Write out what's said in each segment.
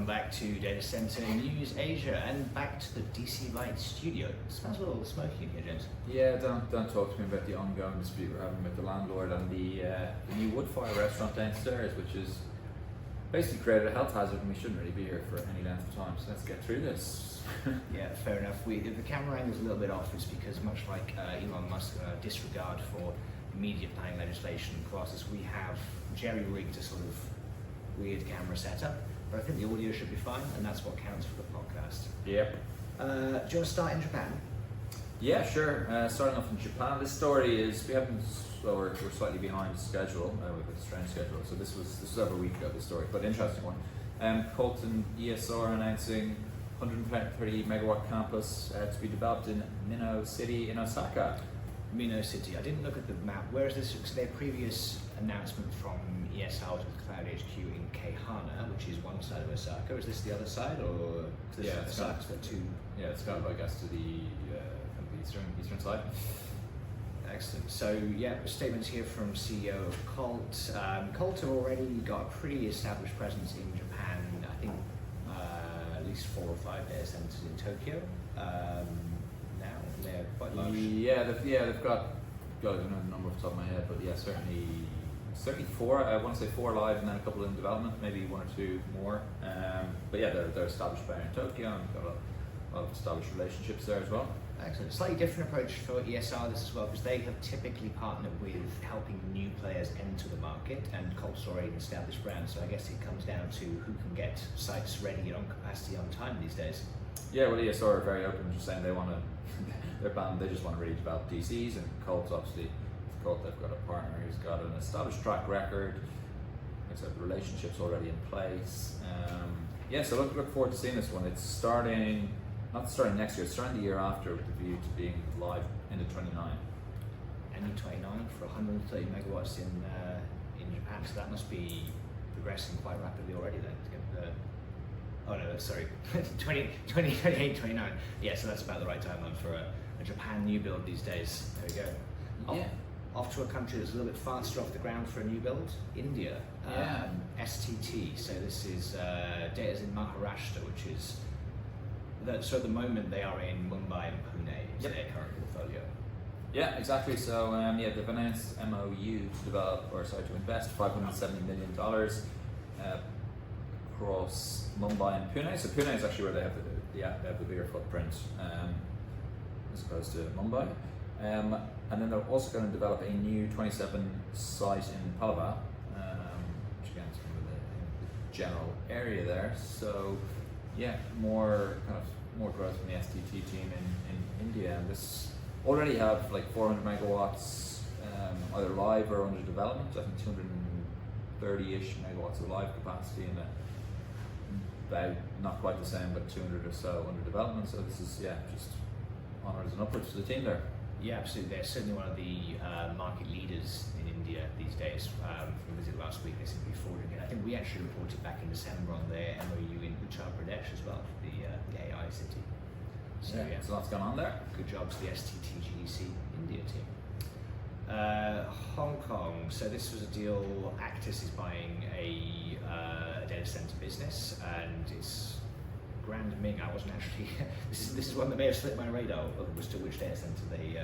Welcome back to Data Center News Asia and back to the DC Light studio. It smells a little smoky in here, James. Yeah, don't talk to me about the ongoing dispute we're having with the landlord and the new wood fire restaurant downstairs, which is basically created a health hazard and we shouldn't really be here for any length of time, so let's get through this. Yeah, fair enough. If the camera angle's a little bit off, it's because much like Elon Musk's disregard for media planning legislation classes, we have jerry-rigged a sort of weird camera setup, but I think the audio should be fine, and that's what counts for the podcast. Yep. Do you want to start in Japan? Yeah, sure. Starting off in Japan, this story is, we're slightly behind schedule, with a strange schedule, so this was over a week ago, this story, but interesting one. Colt and ESR announcing 130 megawatt campus to be developed in Mino City in Osaka. Mino City. I didn't look at the map. Where is this? Because their previous announcement from ESR was with Cloud HQ in Keihana, which is one side of Osaka. Is this the other side, or is this Osaka's the two? Yeah, it's kind of, I guess, to the eastern side. Excellent. So yeah, statements here from CEO of Colt. Colt have already got a pretty established presence in Japan. I think at least 4 or 5 data centers in Tokyo. Now they're quite large. Yeah, they've got I don't know the number off the top of my head, but yeah, certainly 4. I want to say 4 live and then a couple in development, maybe 1 or 2 more. But yeah, they're established by in Tokyo and got a lot of established relationships there as well. Excellent. Slightly different approach for ESR this as well, because they have typically partnered with helping new players enter the market, and Colt's already an established brand, so I guess it comes down to who can get sites ready and on capacity on time these days. Yeah, well, ESR are very open, just saying they want to, their band, they just want to really develop DCs, and Colt's obviously, with Colt, they've got a partner who's got an established track record, like I said, the relationships already in place. Yeah, so look forward to seeing this one. It's not starting next year, it's starting the year after with the view to being live end of 29. End of 29 for 130 megawatts in Japan, so that must be progressing quite rapidly already then to get the, oh no, sorry, 28, 29. Yeah, so that's about the right timeline for a Japan new build these days. There we go. Yeah. Off to a country that's a little bit faster off the ground for a new build, India. Yeah. STT, so this is data's in Maharashtra, which is, so at the moment they are in Mumbai and Pune, is their current portfolio. Yeah, exactly. So they've announced MOU to invest $570 million across Mumbai and Pune. So Pune is actually where they have the bigger footprint as opposed to Mumbai. And then they're also going to develop a new 27 site in Palava, which again is kind of the general area there. So yeah, more growth from the STT team in India, and this already have like 400 megawatts either live or under development. I think 230-ish megawatts of live capacity and about not quite the same, but 200 or so under development. So this is just onwards and upwards for the team there. Yeah, absolutely. They're certainly one of the market leaders in India these days. From a visit last week, they seem to be forwarding it. I think we actually reported back in December on their MOU in Uttar Pradesh as well, for the AI city. So yeah, so lots going on there. Good job to the STT-GDC India team. Hong Kong. So this was a deal. Actis is buying a data center business, and it's Grand Ming. I wasn't actually. this is one that may have slipped my radar as to which data center they.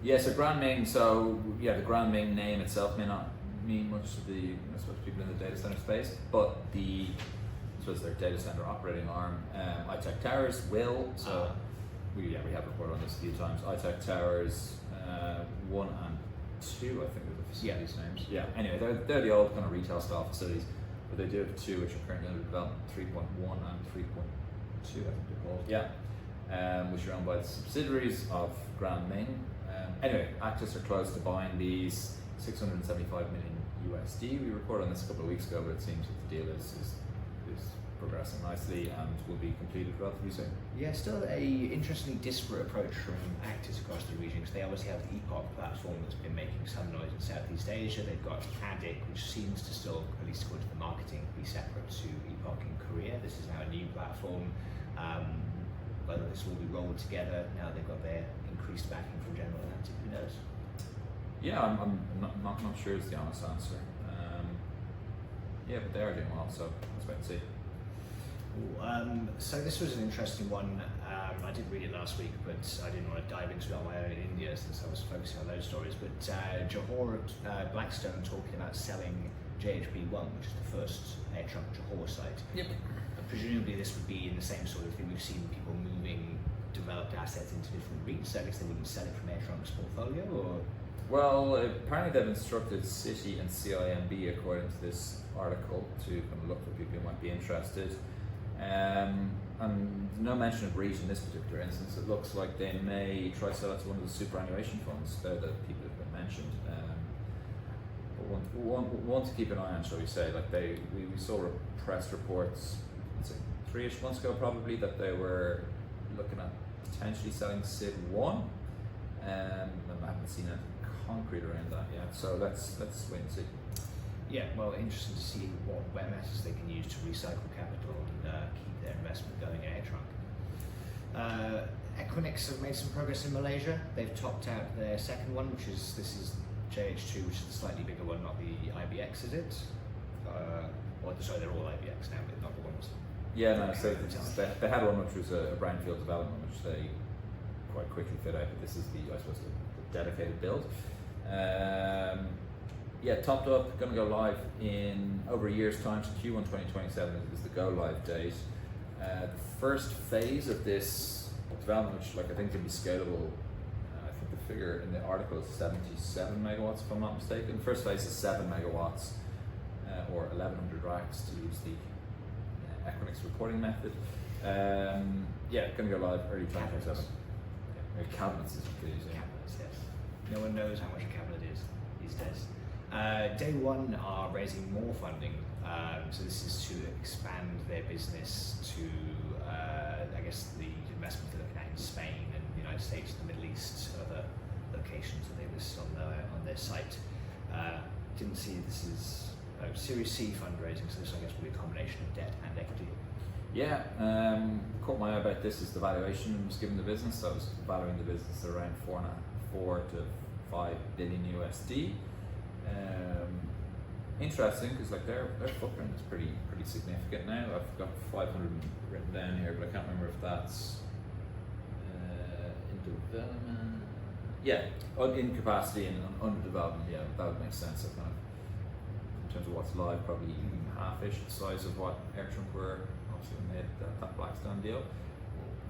Yeah, so Grand Ming. So yeah, the Grand Ming name itself may not mean much to the people in the data center space, but their data center operating arm, iTech Towers, will. So we have reported on this a few times. iTech Towers 1 and 2, I think are the facilities names. Yeah. Anyway, they're the old kind of retail style facilities. But they do have 2 which are currently under development, 3.1 and 3.2 I think they're called. Yeah. Which are owned by the subsidiaries of Grand Ming. Anyway, Actis are close to buying these $675 million USD. We reported on this a couple of weeks ago, but it seems that the deal is progressing nicely and will be completed relatively soon. Yeah, still a interestingly disparate approach from Actis across the region, because they obviously have the Epoch platform that's been making some noise in Southeast Asia. They've got ADIC, which seems to still, at least according to the marketing, be separate to Epoch in Korea. This is now a new platform. Whether this will be rolled together now they've got their increased backing from General Atlantic, who knows? Yeah, I'm not sure is the honest answer. Yeah, but they are doing well, so let's wait and see. Cool. So this was an interesting one. I did read it last week, but I didn't want to dive into it on my own in India since I was focusing on those stories. But Johor, Blackstone talking about selling JHB1, which is the first AirTrunk Johor site. Yep. Presumably this would be in the same sort of thing we've seen people moving developed assets into different REITs. I guess they wouldn't sell it from AirTrunk's portfolio, or? Well, apparently they've instructed Citi and CIMB, according to this article, to kind of look for people who might be interested. And no mention of REIT in this particular instance. It looks like they may try to sell it to one of the superannuation funds. They're the people who've been mentioned. But one to keep an eye on, shall we say. Like we saw press reports, let's say 3-ish months ago probably, that they were looking at potentially selling SID1. And I haven't seen anything concrete around that yet. So let's wait and see. Yeah, well, interesting to see what methods they can use to recycle capital and keep their investment going in AirTrunk. Equinix have made some progress in Malaysia. They've topped out their second one, this is JH2, which is the slightly bigger one, not the IBX, is it? Sorry, they're all IBX now, but not the ones. Yeah, no, so they had one which was a brownfield development, which they quite quickly fit out, but this is I suppose, the dedicated build. Yeah, topped up, going to go live in over a year's time, so Q1 2027 is the go live date. The first phase of this development, which I think can be scalable, I think the figure in the article is 77 megawatts if I'm not mistaken. The first phase is 7 megawatts or 1100 racks to use the Equinix reporting method. Yeah, going to go live early 2027. Cabinets is what they use. Cabinets, yes. No one knows how much a cabinet is these days. DayOne are raising more funding, so this is to expand their business to, I guess, the investment they're looking at in Spain and the United States, the Middle East, other locations that they list on their site. Didn't see this is Series C fundraising, so this I guess will be a combination of debt and equity. Yeah, caught my eye about this is the valuation was given the business. So I was valuing the business at around 4 to 5 billion USD. Interesting because their footprint is pretty significant now. I've got 500 written down here, but I can't remember if that's in development. Yeah, in capacity and under development. Yeah, that would make sense. So kind of in terms of what's live, probably even half-ish the size of what AirTrunk were obviously when they made that Blackstone deal.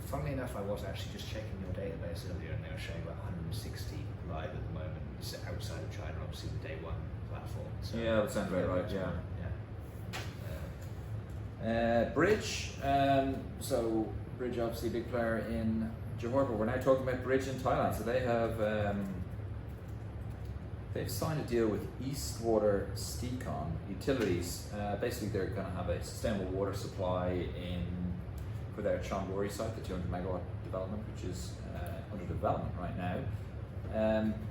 Funnily enough, I was actually just checking your database earlier, and they were showing about 160 live at the moment. It's outside of China, obviously the DayOne platform. So yeah, that sounds about right. Yeah. Bridge. So Bridge, obviously a big player in Johor, but we're now talking about Bridge in Thailand. So they have they've signed a deal with Eastwater Sticon Utilities. Basically, they're going to have a sustainable water supply for their Chonburi site, the 200 megawatt development, which is under development right now.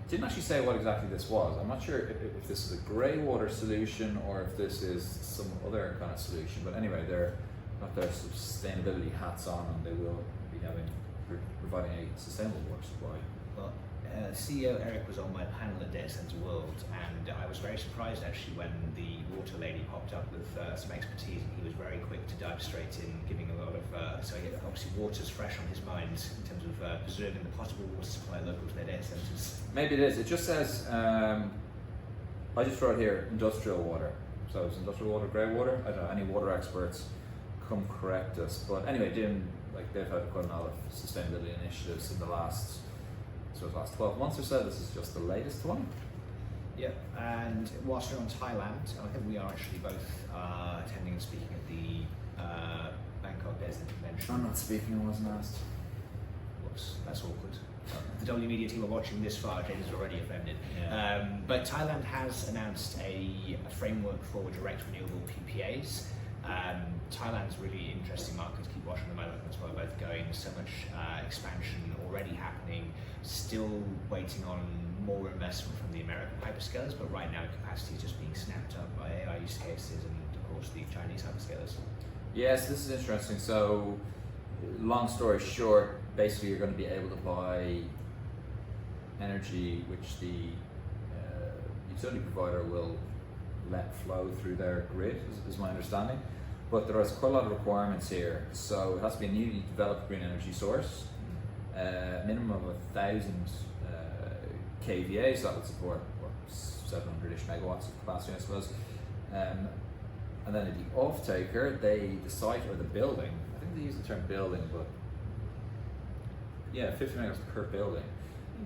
Didn't actually say what exactly this was. I'm not sure if this is a grey water solution or if this is some other kind of solution. But anyway, they're got their sustainability hats on, and they will be providing a sustainable water supply. Well, CEO Eric was on my panel at Data Center World, and I was very surprised actually when the water lady popped up with some expertise, and he was very quick to dive straight in, giving a lot of, so obviously water's fresh on his mind in terms of preserving the potable water supply local to their data centers. Maybe it is. It just says, I just wrote here, industrial water. So is industrial water grey water? I don't know, any water experts come correct us. But anyway, they've had quite a lot of sustainability initiatives in the last 12 months or so. This is just the latest one. Yeah, and whilst we're on Thailand, I think we are actually both attending and speaking at the Bangkok Data Center Convention. I'm not speaking, I wasn't asked. Whoops, that's awkward. The W Media team are watching this far, James is already offended. Yeah. But Thailand has announced a framework for direct renewable PPAs. Thailand's really interesting market to keep watching the moment as well, both going so much expansion already happening, still waiting on more investment from the American hyperscalers, but right now capacity is just being snapped up by AI use cases and of course the Chinese hyperscalers. Yes, this is interesting. So, long story short, basically you're going to be able to buy energy which the utility provider will let flow through their grid, is my understanding. but there is quite a lot of requirements here. So it has to be a newly developed green energy source, minimum of 1,000 kVA, so that would support 700-ish megawatts of capacity, I suppose. And then the off-taker, the site or the building, I think they use the term building, but yeah, 50 megawatts per building.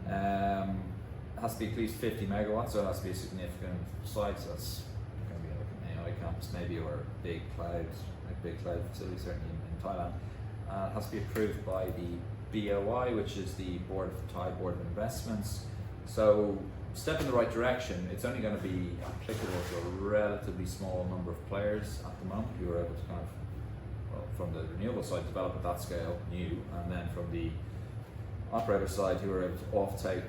It has to be at least 50 megawatts, so it has to be a significant site. So that's going to be like an AI campus maybe, or a big cloud facility, certainly in Thailand. It has to be approved by the BOI, which is the Thai Board of Investments. So step in the right direction. It's only going to be applicable to a relatively small number of players at the moment who are able to kind of, well, from the renewable side, develop at that scale, new, and then from the operator side who are able to off-take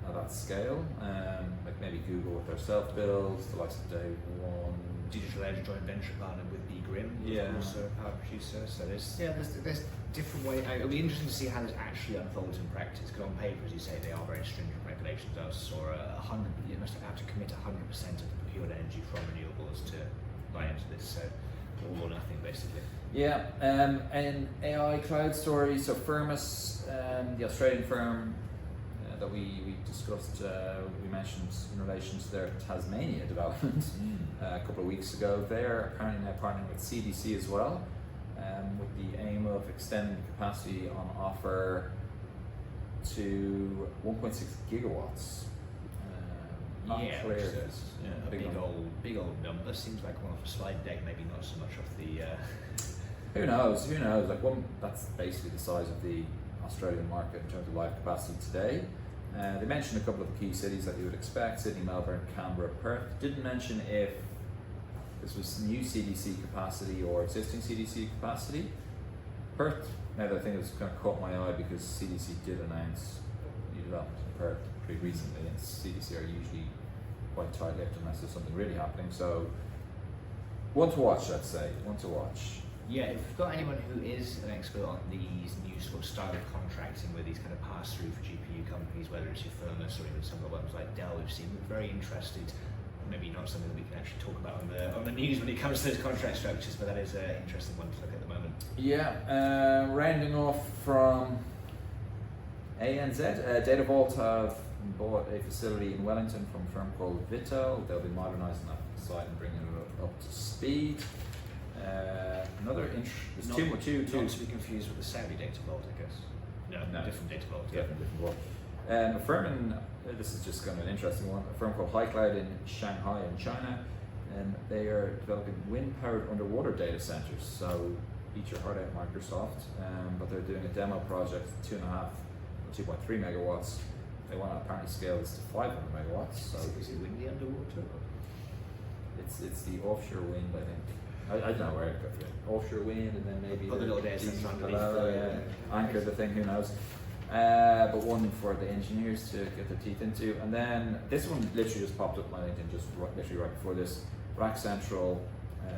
at that scale, like maybe Google with their self-builds, the likes of DayOne. Digital Edge joint venture partner with eGrim, Yeah. also a power producer. So there's different ways. It'll be interesting to see how this actually unfolds in practice. Because on paper, as you say, they are very stringent regulations. I saw 100. You must have to commit 100% of the procured energy from renewables to buy into this. So all or nothing, basically. Yeah, an AI cloud story. So Firmus, the Australian firm that we discussed, we mentioned in relation to their Tasmania development a couple of weeks ago. They're apparently now partnering with CDC as well, with the aim of extending capacity on offer to 1.6 gigawatts. Not Yeah, clear. which is a big big old number. Seems like one off a slide deck, maybe not so much off the. Who knows? Who knows? Like that's basically the size of the Australian market in terms of live capacity today. They mentioned a couple of key cities that you would expect: Sydney, Melbourne, Canberra, Perth. Didn't mention if this was new CDC capacity or existing CDC capacity. Perth, now that I think it's kind of caught my eye because CDC did announce new development in Perth pretty recently, and CDC are usually quite tight-lipped unless there's something really happening. So, one to watch, I'd say. One to watch. Yeah, if you've got anyone who is an expert on these new sort of style of contracting with these kind of pass-through for GPU companies, whether it's your Firmus or even some of the ones like Dell, we've seen, we're very interested. Maybe not something that we can actually talk about on the news when it comes to those contract structures, but that is an interesting one to look at the moment. Yeah, rounding off from ANZ, DataVault have bought a facility in Wellington from a firm called Vito. They'll be modernising that site and bringing it up to speed. Another there's two. Not to be confused with the Saudi DataVault, I guess. No, different DataVault. Yeah, different vault. A firm in this is just kind of an interesting one. A firm called HiCloud in Shanghai in China, and they are developing wind-powered underwater data centers. So eat your heart out, Microsoft. But they're doing a demo project, 2.5 or 2.3 megawatts. They want to apparently scale this to 500 megawatts. So is it windy underwater? It's the offshore wind, I think. I don't know where it goes. Offshore wind, and then maybe Put the little data center underneath anchor the thing. Who knows? But one for the engineers to get their teeth into, and then this one literally just popped up on my LinkedIn literally right before this. Rack Central,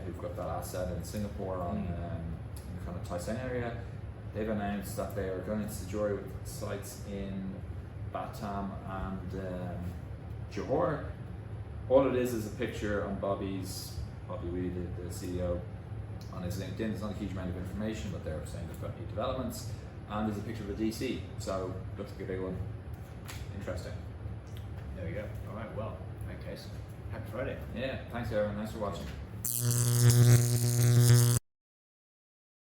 who've got that asset in Singapore on in the kind of Tai Seng area, they've announced that they are going into Johor with sites in Batam and Johor. All it is a picture on Bobby Wee, the CEO, on his LinkedIn. There's not a huge amount of information, but they're saying they've got new developments, and there's a picture of a DC, so looks like a big one. Interesting. There we go. All right, well, in that case, happy Friday. Yeah, thanks everyone, thanks for watching.